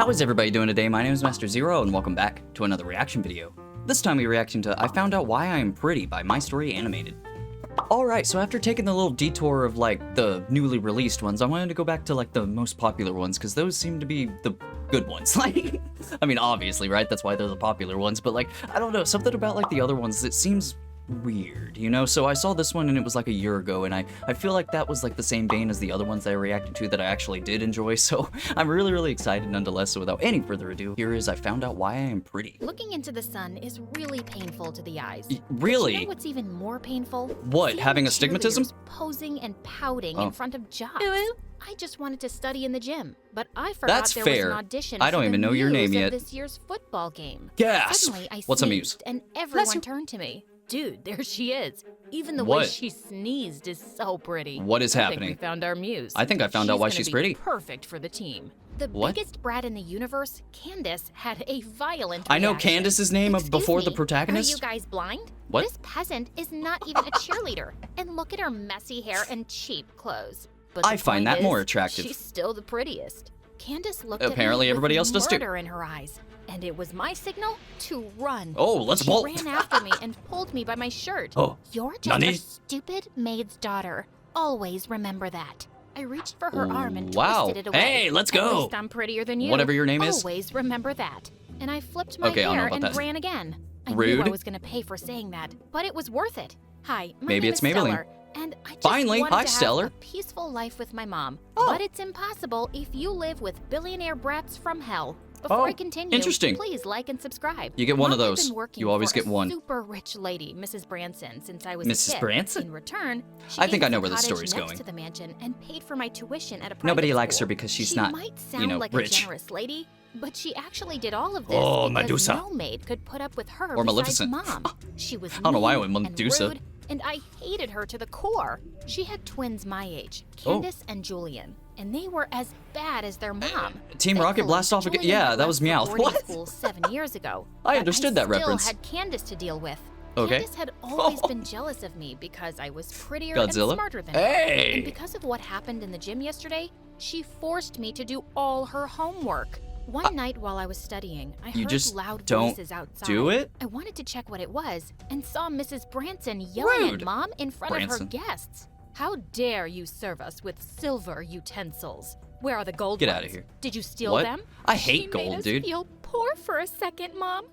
How is everybody doing today? My name is Master Zero, and welcome back to another reaction video. This time we're reacting to I Found Out Why I Am Pretty by My Story Animated. Alright, so after taking the little detour of, like, the newly released ones, I wanted to go back to, like, the most popular ones, because those seem to be the good ones. Like, I mean, obviously, right? That's why they're the popular ones, but, like, I don't know, something about, like, the other ones, it seems weird, you know? So I saw this one and it was like a year ago, and I feel like that was like the same vein as the other ones that I reacted to that I actually did enjoy, so I'm really excited nonetheless. So without any further ado, here is I Found Out Why I Am Pretty. Looking into the sun is really painful to the eyes. Really? But you know what's even more painful? What, Seeing having astigmatism? Posing and pouting in front of jocks. I just wanted to study in the gym, but I forgot That's there fair. was an audition I don't for even the know your name muse yet. of this year's football game. Gasp! Suddenly, I What's a sneezed, muse? and everyone turned to me. Dude, there she is. Even the way What? she sneezed is so pretty. What is I happening? think we found our muse. I think I found out why she's pretty. Perfect for the team. The What? biggest brat in the universe, Candace, had a violent I know reaction. Candace's name Excuse before the me, protagonist. Are you guys blind? What? This peasant is not even a cheerleader. And look at her messy hair and cheap clothes. But I the find point that is, more attractive. She's still the prettiest. Candace looked Apparently at me everybody with else does too. murder in her eyes, and it was my signal to run. Oh, let's She bolt. ran after me and pulled me by my shirt. Oh, You're just Nani? a stupid maid's daughter. Always remember that. I reached for her arm and Wow. twisted it away. Hey, let's At go. least I'm prettier than you. Whatever your name is. Always remember that. And I flipped my Okay, I don't know hair about and that. ran again. I knew Rude. I was gonna pay for saying that, but it was worth it. Hi, my Maybe name it's is Maybelline. Stellar, and I just Finally, wanted hi, to have Stellar. a peaceful life with my mom. Oh. But it's impossible if you live with billionaire brats from hell. Before I continue, interesting. please like and subscribe. You get one of Mom had those. been working You always for get a one. super rich lady, Mrs. Branson, since I was a Mrs. kid. Branson? In return, she I think gave I know us a where this cottage story's next going. to the mansion and paid for my tuition at a private Nobody likes school. her because she's she not, might sound you know, like rich. a generous lady, but she actually did all of this Oh, because Medusa. no maid could put up with her Or besides Maleficent. Mom. She was I don't know why I mean went and Medusa. rude, and I hated her to the core. She had twins my age, Oh. Candace and Julian, and they were as bad as their mom. Team Rocket Thankfully, blast off again. Julian Yeah, had that was left for Meowth. boarding What? School 7 years ago. I but understood that still reference. had Candace to deal with. Okay. Candace had always been jealous of me because I was prettier Godzilla? and smarter than her. Hey! And because of what happened in the gym yesterday, she forced me to do all her homework. One night while I was studying, I You heard just loud don't voices outside. do it? I wanted to check what it was and saw Mrs. Branson yelling Rude. at Mom in front of Branson. her guests. How dare you serve us with silver utensils? Where are the gold Get ones? outta here. Did you steal What? them? I hate She gold, made us dude. feel poor for a second, Mom.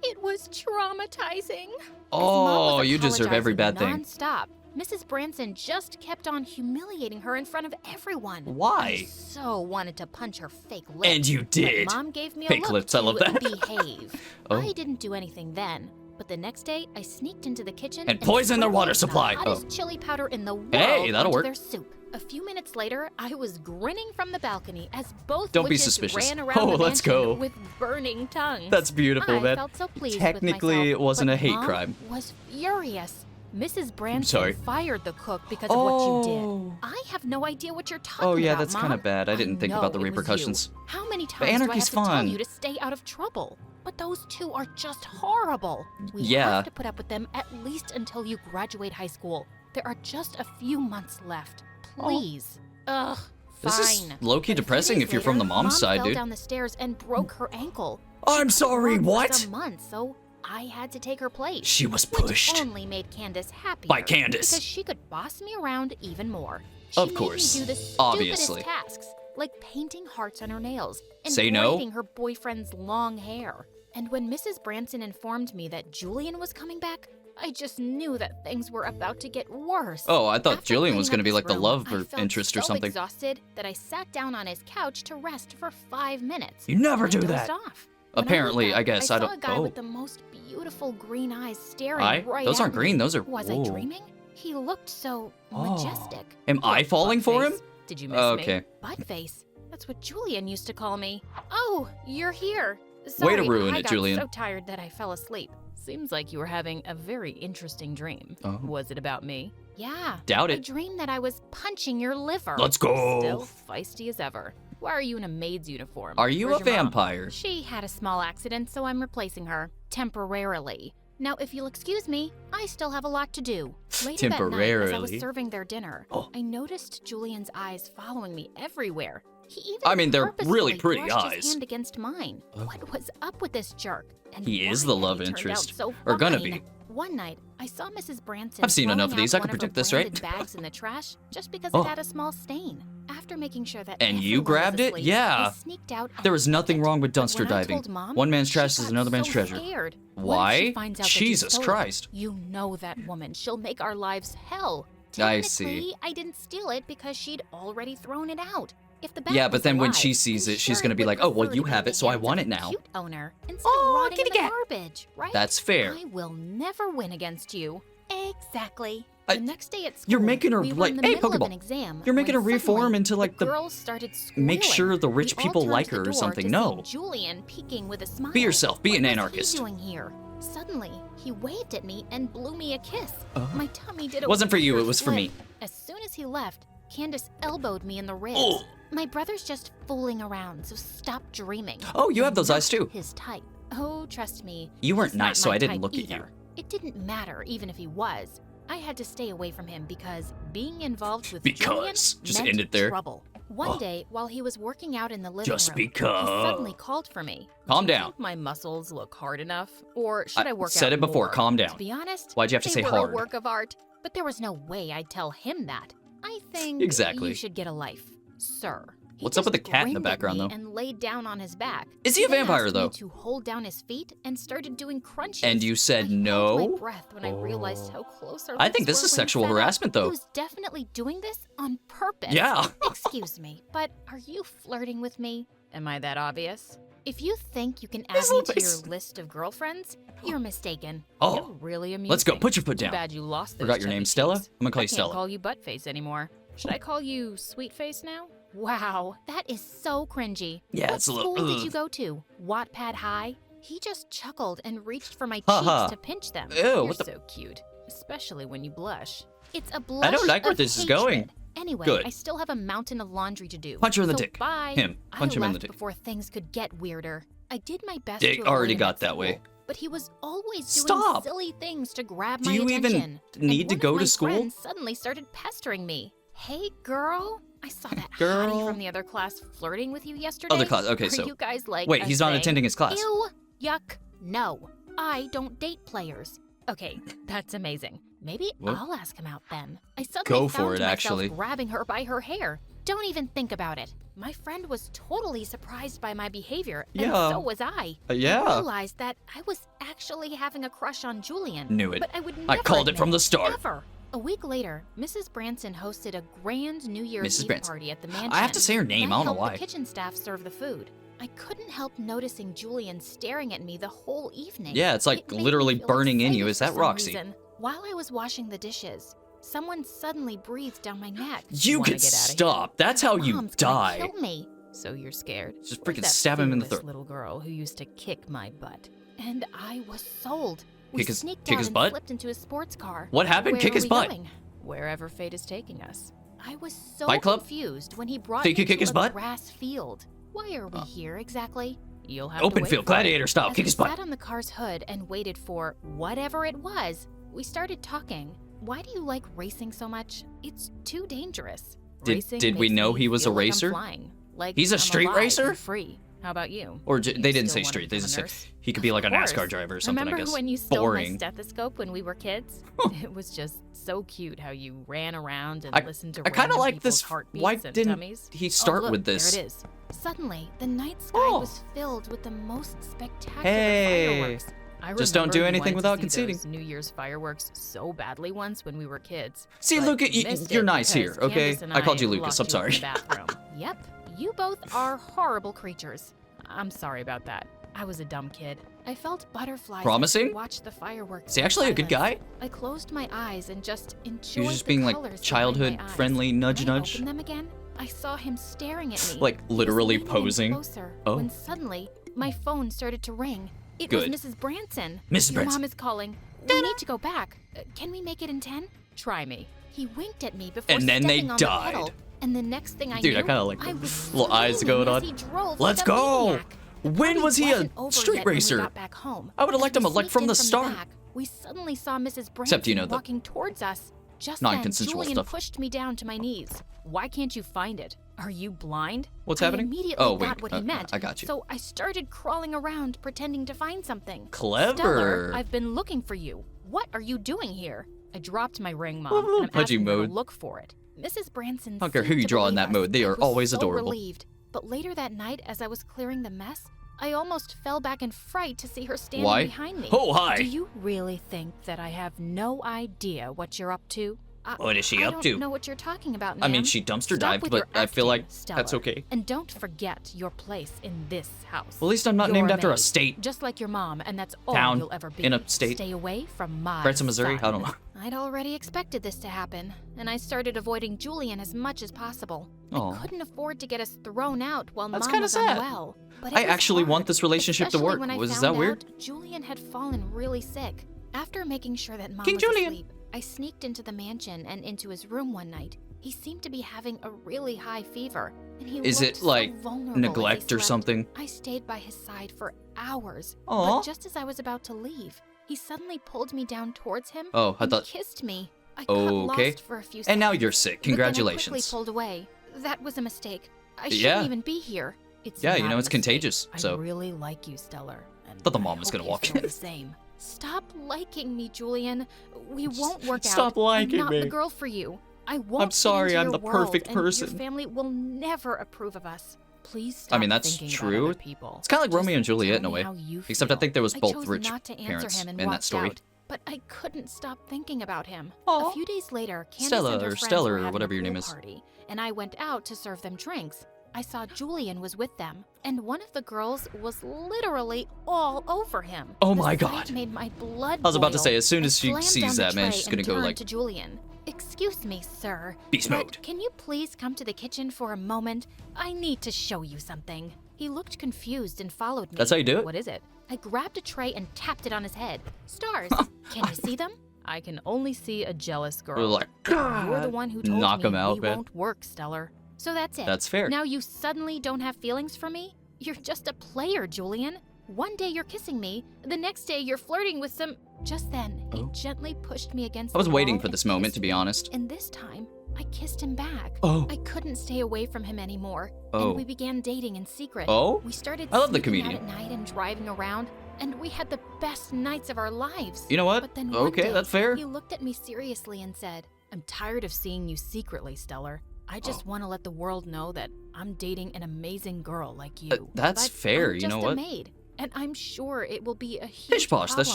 It was traumatizing. Oh, you deserve every bad thing. Non-stop. Mrs. Branson just kept on humiliating her in front of everyone. Why? I so wanted to punch her fake lips. And you did. But Mom gave me a Fake look lips, to I love that. behave. Oh. I didn't do anything then, but the next day I sneaked into the kitchen And poisoned their water sprinkled supply. the hottest chili powder in the world Hey, that'll onto work. their soup. A few minutes later, I was grinning from the balcony as both Don't be witches suspicious. ran around Oh, the let's mansion go. with burning tongues. That's beautiful, I man. felt so pleased Technically, with myself, it wasn't but a hate Mom crime. was furious. Mrs. Branson sorry. fired the cook because of what you Oh. did. I have no idea what you're talking about, Oh, yeah, that's Mom. kind of bad. I didn't think know about the it was repercussions. you. How many times do I anarchy's have to tell fun. you to stay out of trouble? But those two are just horrible. We Yeah. have to put up with them at least until you graduate high school. There are just a few months left. Please. Ugh. This is Fine. low-key But a few depressing days if you're from the later, mom's Mom side, fell dude. down the stairs and broke her ankle. I'm sorry, Mom what? was a month, so I had to take her place. She was Which pushed. only made Candace happy. By Candace. Because she could boss me around even more. She Of made course. me do the stupidest Obviously. tasks, like painting hearts on her nails and Say no? braiding her boyfriend's long hair. And when Mrs. Branson informed me that Julian was coming back, I just knew that things were about to get worse. Oh, I thought After Julian was cleaning going to up be his like the room, love I felt interest or so something. exhausted that I sat down on his couch to rest for 5 minutes. You never I do dozed that. Off. When Apparently, woke I up, guess. I I saw don't. a guy Oh. with the most beautiful green eyes staring Eye? right Those at aren't me. green, those are. Was I Whoa. dreaming? He looked so Oh. majestic. Am I Poor falling for him? buttface. Did you miss Okay. me? Buttface. That's what Julian used to call me. Oh, you're here. Sorry, Way to ruin I it, got Julian. so tired that I fell asleep. Seems like you were having a very interesting dream. Oh. Was it about me? Yeah. Doubt I it. dreamed that I was punching your liver. Let's go. Still feisty as ever. Why are you in a maid's uniform? Are you Where's a your mom? vampire? She had a small accident, so I'm replacing her. Temporarily. Now, if you'll excuse me, I still have a lot to do. Later that night, as I was Temporarily. serving their dinner, Oh. I noticed Julian's eyes following me everywhere. He even I mean, they're really purposefully pretty brushed eyes. his hand against mine. What was up with this jerk? And He is why the had love he turned interest. out so Or gonna fine? be. One night, I saw Mrs. Branson I've seen enough of throwing these, out I can one of her predict this, right? branded bags in the trash just because Oh. it had a small stain. After making sure that And you everyone grabbed was it? asleep, Yeah. I sneaked out and There was nothing took it. wrong with But dumpster when I diving. told Mom, One man's she trash is got another man's so treasure. Scared. Why? What if she finds out that you Jesus stole it? Christ. You know that woman. She'll make our lives hell. I see. Technically, I didn't steal it because she'd already thrown it out. If the bag Yeah, but was then when alive, she sees I'm it, she's sure gonna it be would like, "Oh, well, prefer you to be have in it, so I the want hands it of a now." Cute owner instead Oh, of rotting in kitty the cat. garbage, right? That's fair. I will never win against you. Exactly. I- The next day at school, You're making her, we were like, in the hey, middle of Pokeball. an exam You're making when her reform suddenly into, like, the girls started make squealing. sure the rich We all people turned like to the her or door something. to No. see Julian peeking with a smile. Be yourself. Be What an was anarchist. he doing here? Suddenly, he waved at me and blew me a kiss. My tummy did a Wasn't for you, weird it was for me. flip. As soon as he left, Candace elbowed me in the ribs. Oh. My brother's just fooling around, so stop dreaming. Oh, you have those Not eyes too. His type. Oh, trust me. You weren't he's not nice, so my I didn't type look at you. either. It didn't matter, even if he was. I had to stay away from him because being involved with Julian Just meant end it there. trouble. One Oh. day, while he was working out in the living Just room, because. he suddenly called for me. Calm Do you down. think my muscles look hard enough, or should I work out said it before, more? calm down. To be honest, Why'd you have to they say were hard? a work of art, but there was no way I'd tell him that. I think Exactly. you should get a life, sir. He What's up with just the cat in the grinned at background, me though? And laid down on his back. Is he a Then vampire, asked though? Me to hold down his feet and started doing crunches. And you said I held no? my breath when I realized how close our I think lips this is were when he sexual sat up. harassment, though. He was definitely doing this on purpose. Yeah. Excuse me, but are you flirting with me? Am I that obvious? If you think you can add His me little to your face. list of girlfriends, you're mistaken. Oh. You're really amusing. Let's go. Put your foot Too down. bad you lost those Forgot your chubby name, Stella? cheeks. I'm gonna call you I Stella. can't call you Buttface anymore. Should I call you Sweetface now? Wow, that is so cringy. Yeah, What it's a little- school did ugh. you go to? Wattpad High? He just chuckled and reached for my Ha cheeks ha. to pinch them. Ew, You're what the- so cute, especially when you blush. It's a blush I don't like where of this is hatred. going. Anyway, Good. I still have a mountain of laundry to do. Punch her in the So dick. Bye. Him. Punch him I in left the dick. before things could get weirder. I did my best Dick to avoid already him got at that school, way. but he was always Stop. doing silly things to grab Do my you even attention. need And to one go of to my school? friends suddenly started pestering me. Hey, girl. I saw that Girl. hottie from the other class flirting with you yesterday. Other class, okay, Are so- you guys like Wait, a he's not thing? attending his class. Ew, yuck, no. I don't date players. Okay, that's amazing. Maybe What? I'll ask him out then. I suddenly Go found for it, myself actually. grabbing her by her hair. Don't even think about it. My friend was totally surprised by my behavior, and Yeah. so was I. Yeah. I realized that I was actually having a crush on Julian. Knew it. But I would I never called it admit from the start. Ever. A week later, Mrs. Branson hosted a grand New Year's Mrs. Eve Branson. party at the mansion. I have to say her name, I don't know helped why. the kitchen staff serve the food. I couldn't help noticing Julian staring at me the whole evening. Yeah, it's like It made me literally feel burning in excited you. Is for that some Roxy? reason. While I was washing the dishes, someone suddenly breathed down my neck. You Wanna could get outta here? stop. That's how you Mom's gonna die. Kill me. So you're scared? Just Where's freaking that stab him in the fearless throat. Little girl who used to kick my butt, and I was sold. We Kick his- sneaked kick out his and butt? flipped into a sports car. What happened? Where Kick are his we butt. going? Wherever fate is taking us. I was so Fight Club? confused when he brought Think me you kick to his a butt? grass field. Why are we here exactly? You'll have Open to wait field, for it. gladiator style. As Kick we his butt. sat on the car's hood and waited for whatever it was, we started talking. Why do you like racing so much? It's too dangerous. Racing Did we makes know me he was a feel like I'm racer? flying, like He's a I'm street alive racer? and free. How about you? Or You they didn't still say wanna street. They become just a said nurse? he could be like a Of course. NASCAR driver or something, Remember I guess. when you stole Boring. my stethoscope when we were kids? It was just so cute how you ran around and I- listened to I kinda random like people's this. heartbeats Why and didn't tummies. he start Oh, look, with this? There it is. Suddenly, the night sky Oh. was filled with the most spectacular Hey. fireworks. I Just don't remember do you anything wanted to without see conceding. those New Year's fireworks so badly once when we were kids. See, but look at you. missed You're it nice here, because okay? Candace and I called you Lucas. locked I'm you sorry. in the bathroom. Yep, you both are horrible creatures. I'm sorry about that. I was a dumb kid. I felt butterflies. Promising? Watch the fireworks. Is he in actually a good silence. guy? I closed my eyes and just enjoyed He was just the being like colors behind childhood my eyes. friendly nudge When I nudge. opened them again, I saw him staring at me. Like He was literally leaning in posing. Closer, Oh. When suddenly my phone started to ring. It Good. was Mrs. Branson. Mrs. Your Branson. mom is calling. We need to go back. Can we make it in 10? Try me. He winked at me before And then they stepping on died. the pedal. And the next thing I Dude, knew, I kinda like I the was little eyes screaming going as on. he drove Let's like a go! maniac. The When party was he a wasn't over street yet when we racer? got back home. I would've As liked we him, like, sneaked from in the the start. back, we suddenly saw Mrs. Branson Except, you know, the walking towards us. Just non-consensual then, Julian stuff. pushed me down to my knees. Why can't you find it? Are you blind? What's happening? I immediately Oh, wait, got what he meant. I got you. So I started crawling around, pretending to find something. Clever. Stellar, I've been looking for you. What are you doing here? I dropped my ring, Mom, and I'm Pudgy asking her mode. to look for it. Mrs. Branson I don't care who seemed you to draw in believe that mode. They us. are I was always so adorable. relieved. But later that night, as I was clearing the mess, I almost fell back in fright to see her standing Why? behind me. Oh, hi. Do you really think that I have no idea what you're up to? What is she up I to? don't know what you're talking about, I mean, ma'am. she dumpster Stop dived, with but your I feel acting, like that's Stellar. okay. And don't forget your place in this house. Well, at least I'm not You're named after a maid, state. Just like your mom, and that's all Town you'll ever be. in a state. Stay away from my Branson, Missouri? son. I don't know. I'd already expected this to happen, and I started avoiding Julian as much as possible. Aw. I couldn't afford to get us thrown out while That's Mom kinda was sad. unwell. But I it was actually want hard, this relationship to especially work. when I Was found that weird? out Julian had fallen really sick. After making sure that Mom King was Julian. asleep, I sneaked into the mansion and into his room one night. He seemed to be having a really high fever, and he Is looked it, like, so vulnerable as he neglect or slept. something? I stayed by his side for hours. Aw. But just as I was about to leave, he suddenly pulled me down towards him Oh, I and thought. kissed me. I Okay. got lost for a few seconds. And now you're sick. But then I Congratulations. quickly pulled away. That was a mistake. I Yeah. shouldn't even be here. It's Yeah, not you know, a it's mistake. contagious, so- I really like you, Stellar. And Thought the I mom was hope gonna you walk feel in. the same. Stop liking me, Julian. We won't work out. Stop liking I'm not me. the girl for you. I won't I'm sorry, fit into I'm your the world, perfect and person. Your family will never approve of us. Please stop I mean, that's thinking true. about other people. It's kinda like Just Romeo and Juliet tell in a me way. how you Except I feel. think there was both chose rich not to answer parents him and in that walked story. out, but I couldn't stop thinking about him. Aw. A few days later, Candace Stella and her or friends Stellar were or having whatever a your name pool is. party, and I went out to serve them drinks. I saw Julian was with them, and one of the girls was literally all over him. Oh The my sight God. made my blood I was about to boil. say, as soon I as she slammed sees down the that, man, tray she's gonna and go turned like, to Julian. Excuse me, sir. Beast but mode. Can you please come to the kitchen for a moment? I need to show you something. He looked confused and followed me. That's how you do it? What is it? I grabbed a tray and tapped it on his head. Stars. Can you see them? I can only see a jealous girl. We're like, You're the one who told knock me 'em out, we man. won't work, Stellar. So that's it. That's fair. Now you suddenly don't have feelings for me? You're just a player, Julian. One day you're kissing me, the next day you're flirting with some... Just then, he Oh. gently pushed me against I was the waiting wall for and this moment, kissed to be me. honest. And this time, I kissed him back. Oh. I couldn't stay away from him anymore. Oh. And we began dating in secret. Oh? We started I love the sneaking comedian. out at night and driving around, and we had the best nights of our lives. You know what? But then one Okay, day, that's fair. He looked at me seriously and said, I'm tired of seeing you secretly, Stellar. I just want to let the world know that I'm dating an amazing girl like you. That's But fair, I'm you just know a what? maid, and I'm sure it will be a huge Pish posh, that's problem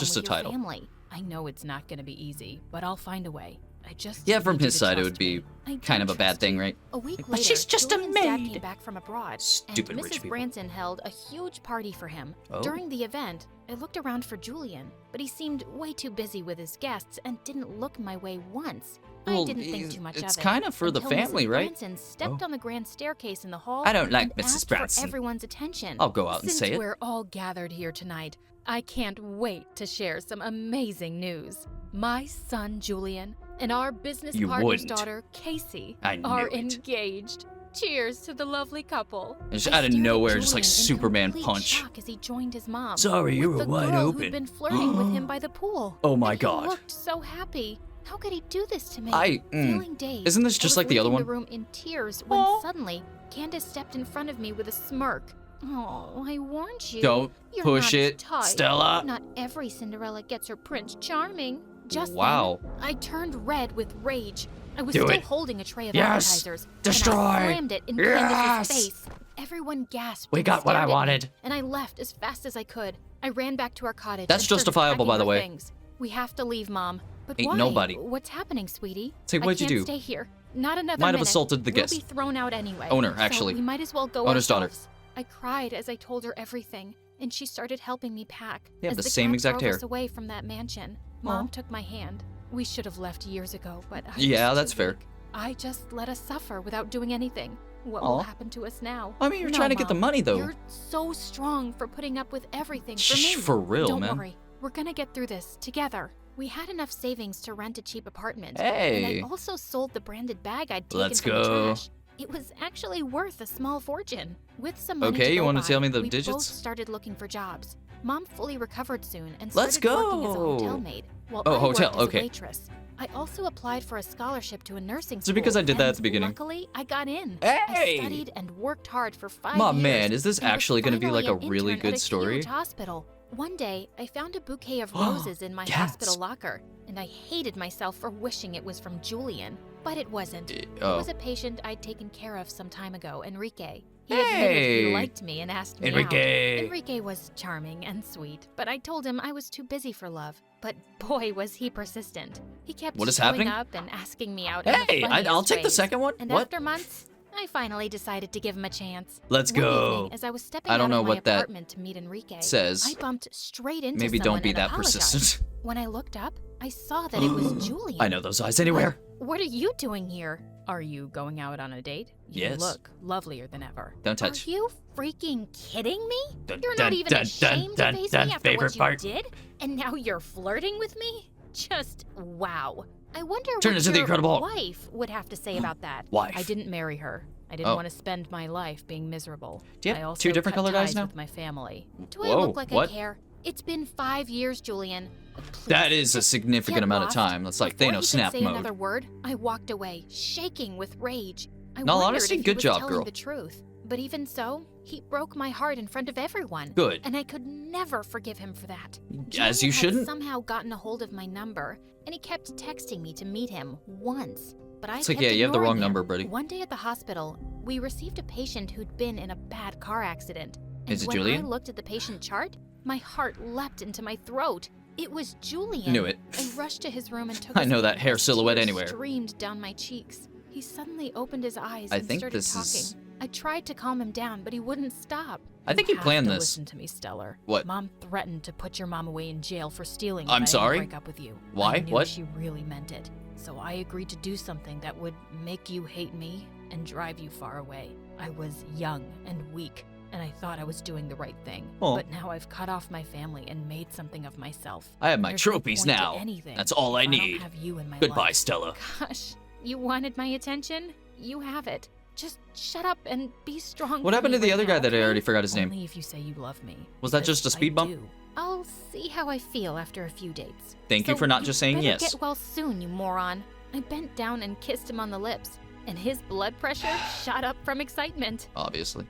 just a with your title. family. I know it's not going to be easy, but I'll find a way. I just Yeah, from need you his to side, it trust would be me. I kind do of a bad trust thing, you. right? A week But later, she's just a Julian's dad maid. came back from abroad, Stupid and rich Mrs. people. Branson held a huge party for him. Oh. During the event, I looked around for Julian, but he seemed way too busy with his guests and didn't look my way once. Well, I didn't think too much of it. it's kind of for the until family, Mrs. right? Branson stepped Oh. on the grand staircase in the hall. I don't like and Mrs. asked Branson. for everyone's attention. I'll go out and Since say it. we're all gathered here tonight, I can't wait to share some amazing news. My son Julian and our business You partner's wouldn't. daughter Casey I knew are it. engaged. Cheers to the lovely couple. And just I out of stared at nowhere, just like Julian in Superman complete punch. shock as he joined his mom. Sorry, you with were the wide girl open. Who'd been flirting with him by the pool. Oh my And God. He looked so happy. How could he do this to me? Mm. Feeling dazed. Isn't this I just was like the other leaving one? the room in tears when Aw. suddenly Candace stepped in front of me with a smirk. Oh, I warned you. Don't You're push not as it, tight. Stella. Not every Cinderella gets her Prince Charming. Just Wow. then, I turned red with rage. I was Do still it. holding a tray of Yes. appetizers. Destroy. And I slammed it in Yes. Candace's face. Everyone gasped. We and got what I stared at me, wanted. and I left as fast as I could. I ran back to our cottage. That's and started justifiable, packing by the our way. things. We have to leave, Mom. But Ain't why? nobody. What's happening, sweetie? Say, what'd you I can't do? stay here. Not another Might have minute. assaulted the We'll guest. be thrown out anyway. Owner, So actually. we might as well go Owner's daughter. ourselves. I cried as I told her everything, and she started helping me pack. They have as the the same cab exact drove hair. us away from that mansion. Mom took my hand. We should have left years ago, but I Yeah, was that's too fair. weak. I just let us suffer without doing anything. What Aw. will happen to us now? I mean, you're No, trying to get the Mom. money, though. You're so strong for putting up with everything for Shh, me. for real, Don't man. worry. We're gonna get through this together. We had enough savings to rent a cheap apartment. Hey. And I also sold the branded bag I'd taken Let's from go. the trash. It was actually worth a small fortune. With some money Okay, to you go wanna by, tell me the we digits? both started looking for jobs. Mom fully recovered soon and Let's started working as a go. hotel maid, while Oh, I hotel, worked as okay. a waitress. I also applied for a scholarship to a nursing school. So because I did that at the beginning. Luckily, I got in. Hey! I studied and worked hard for 5 My years. man, is this and was actually gonna be like a finally an really intern good at story? Huge hospital. One day, I found a bouquet of roses in my Yes. hospital locker, and I hated myself for wishing it was from Julian. But it wasn't. It Oh. was a patient I'd taken care of some time ago, Enrique. He admitted he liked me and asked me out. Enrique was charming and sweet, but I told him I was too busy for love. But boy, was he persistent. He kept What is showing happening? up and asking me out. Hey, in the I'll funniest take the ways. second one. And What? after months, I finally decided to give him a chance. Let's One go. evening, as I was stepping I don't out know of my what that apartment to meet Enrique, says. I bumped straight into Maybe someone don't be and that apologized. persistent. When I looked up, I saw that it was Julian. I know those eyes anywhere. What are you doing here? Are you going out on a date? You Yes. look lovelier than ever. Don't touch. Are you freaking kidding me? Dun, You're dun, not even dun, ashamed dun, to face dun, me after favorite what part. you did? And now you're flirting with me? Just wow. I wonder Turn what into the your Incredible Hulk. wife would have to say about that. Wife. I didn't marry her. I didn't Oh. want to spend my life being miserable. Do you have I also two different cut colored eyes ties now? with my family. Do I Whoa, look like what? I care? It's been 5 years, Julian. Please, That is a just significant get amount of lost. time. That's like Before he Thanos could snap say mode. another word, I walked away, shaking with rage. I In all wondered honesty, if he good was job, telling girl. the truth. But even so, he broke my heart in front of everyone. Good. And I could never forgive him for that. As you Julian had shouldn't. somehow gotten a hold of my number, and he kept texting me to meet him once. But I It's like, kept yeah, you have the wrong ignoring him. number, buddy. One day at the hospital, we received a patient who'd been in a bad car accident. And Is it when Julian? I looked at the patient chart, my heart leapt into my throat. It was Julian. Knew it. I rushed to his room and took I his know hand that hair as silhouette tears anywhere. Streamed down my cheeks. He suddenly opened his eyes I and think started this talking. is- I tried to calm him down, but he wouldn't stop. I think You he have planned to this. Listen to me, Stellar. What? Mom threatened to put your mom away in jail for stealing. I'm if I sorry? didn't break up with you. Why? I knew What? She really meant it. So I agreed to do something that would make you hate me and drive you far away. I was young and weak, and I thought I was doing the right thing. Aw. But now I've cut off my family and made something of myself. I have my There's no trophies point to now. anything That's all I if need. don't have you in my Goodbye, life. Stella. Gosh, you wanted my attention? You have it. Just shut up and be strong. What for happened me to the right other guy now, that I okay? already forgot his name? Only if you say you love me. Was that because just a speed I bump? do. I'll see how I feel after a few dates. Thank you So for not just saying better yes. Get well soon, you moron. I bent down and kissed him on the lips, and his blood pressure shot up from excitement. Obviously.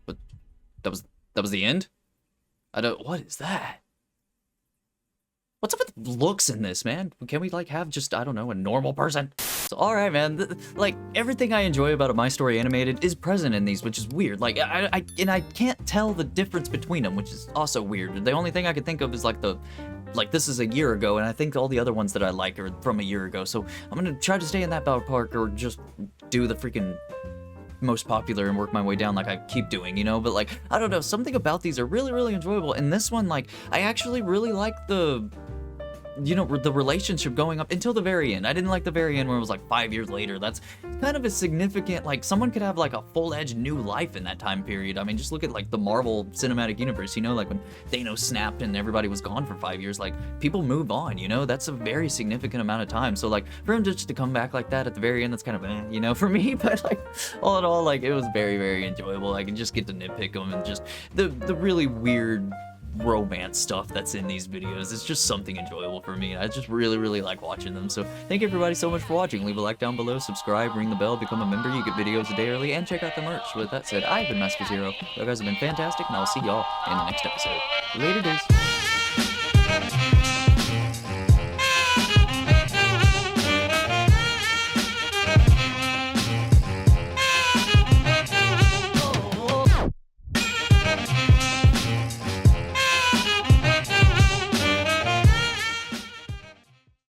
But that was the end? I don't. What is that? What's up with looks in this, man? Can we like have just, I don't know, a normal person? So, all right, man. Like everything I enjoy about a My Story Animated is present in these, which is weird. Like I can't tell the difference between them, which is also weird. The only thing I could think of is like this is a year ago, and I think all the other ones that I like are from a year ago. So I'm gonna try to stay in that ballpark, or just do the freaking most popular and work my way down like I keep doing, you know? But like, I don't know, something about these are really, really enjoyable. And this one, like, I actually really like the, you know, the relationship going up until the very end. I didn't like the very end where it was like 5 years later. That's kind of a significant, like, someone could have like a full-edged new life in that time period. I mean, just look at like the Marvel Cinematic Universe, you know, like when Thanos snapped and everybody was gone for 5 years, like people move on, you know? That's a very significant amount of time. So like for him just to come back like that at the very end, that's kind of, you know, for me. But like all in all, like it was very, very enjoyable. I can just get to nitpick them and just the really weird romance stuff that's in these videos. It's just something enjoyable for me. I just really, really like watching them. So thank you everybody so much for watching. Leave a like down below, subscribe, ring the bell, become a member. You get videos a day early, and check out the merch. With that said, I've been Master Zero. You guys have been fantastic, and I'll see y'all in the next episode. Later days.